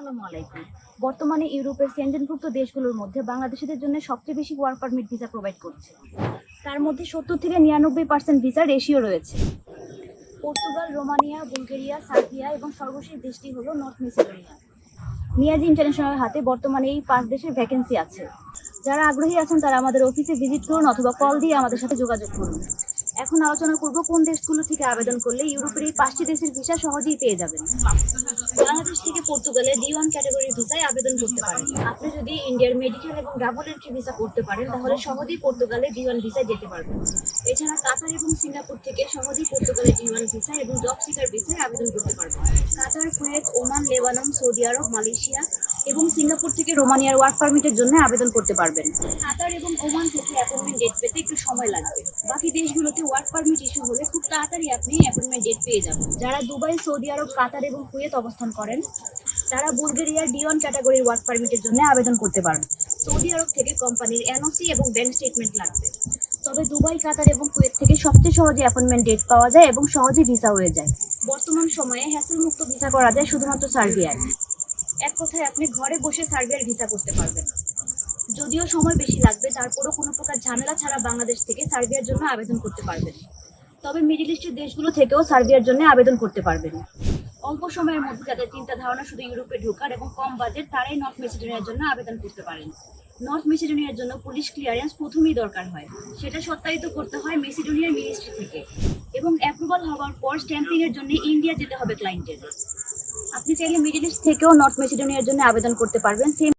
আসসালামু আলাইকুম। বর্তমানে ইউরোপের সেনজেনভুক্ত দেশগুলোর মধ্যে বাংলাদেশিদের জন্য সবচেয়ে বেশি ওয়ার্ক পারমিট ভিসা প্রোভাইড করছে। তার মধ্যে ৭০ থেকে ৯৯% ভিসা রেশিও রয়েছে। পর্তুগাল, রোমানিয়া, বুলগেরিয়া, সার্বিয়া এবং সর্বশেষ দেশটি হলো নর্থ মেসিডোনিয়া। নিয়াজি ইন্টারন্যাশনাল হাতে বর্তমানে এই ৫ দেশের ভ্যাকেন্সি আছে। যারা আগ্রহী আছেন তারা আমাদের অফিসে ভিজিট করুন অথবা কল দিয়ে আমাদের সাথে যোগাযোগ করুন। এখন আলোচনা করব কোন দেশগুলো থেকে আবেদন করলে ইউরোপের এই ৫টি দেশের ভিসা সহজেই পেয়ে যাবেন। বাংলাদেশ থেকে পর্তুগালে D1 ক্যাটাগরির ভিসায় আবেদন করতে পারেন। আপনি যদি ইন্ডিয়ার মেডিকেল এবং ডাবল এন্ট্রি ভিসা করতে পারেন তাহলে সহজেই পর্তুগালে D1 ভিসায় যেতে পারবেন। এছাড়া কাতার এবং সিঙ্গাপুর থেকে সহজেই পর্তুগালে D1 ভিসা এবং জব সিকার ভিসায় আবেদন করতে পারবেন। কাতার, কুয়েত, ওমান, লেবানন, সৌদি আরব, মালয়েশিয়া এবং সিঙ্গাপুর থেকে রোমানিয়ার ওয়ার্ক পারমিটের জন্য আবেদন করতে পারবেন। কাতার এবং ওমান থেকে অ্যাপয়েন্টমেন্ট ডেট পেতে একটু সময় লাগবে। বাকি দেশগুলোতে ওয়ার্ক পারমিট ইস্যু হলে খুব তাড়াতাড়ি আপনি অ্যাপয়েন্টমেন্ট ডেট পেয়ে যাবেন। যারা দুবাই, সৌদি আরব, কাতার এবং কুয়েত অবস্থান করেন তারা বুলগেরিয়ার D1 ক্যাটাগরির ওয়ার্ক পারমিটের জন্য আবেদন করতে পারেন। সৌদি আরব থেকে কোম্পানির এনওসি এবং ব্যাংক স্টেটমেন্ট লাগবে। তবে দুবাই, কাতার এবং কুয়েত থেকে সবচেয়ে সহজে অ্যাপয়েন্টমেন্ট ডেট পাওয়া যায় এবং সহজে ভিসা হয়ে যায়। বর্তমান সময়ে হ্যাসেল মুক্ত ভিসা করা যায় শুধুমাত্র সার্বিয়ায়। এক কথায় আপনি ঘরে বসে সার্বিয়ার ভিসা করতে পারবেন। যদিও সময় বেশি লাগবে, তারপরও কোনো প্রকার ঝামেলা ছাড়া বাংলাদেশ থেকে সার্বিয়ার জন্য আবেদন করতে পারবেন। তবে মিডল ইস্টের দেশগুলো থেকেও সার্বিয়ার জন্য আবেদন করতে পারবেন। অল্প সময়ের মধ্যে যাদের চিন্তা ধারণা শুধু ইউরোপে ঢোকার এবং কম বাজেট, তারাই নর্থ মেসিডোনিয়ার জন্য আবেদন করতে পারেন। নর্থ মেসিডোনিয়ার জন্য পুলিশ ক্লিয়ারেন্স প্রথমেই দরকার হয়। সেটা সত্যায়িত করতে হয় মেসিডোনিয়ার মিনিস্ট্রি থেকে এবং অ্যাপ্রুভাল হওয়ার পর স্ট্যাম্পিং এর জন্য ইন্ডিয়া যেতে হবে ক্লায়েন্টের। আপনি চাইলে মিডল ইস্ট থেকেও নর্থ মেসিডোনিয়ার জন্য আবেদন করতে পারবেন। সেম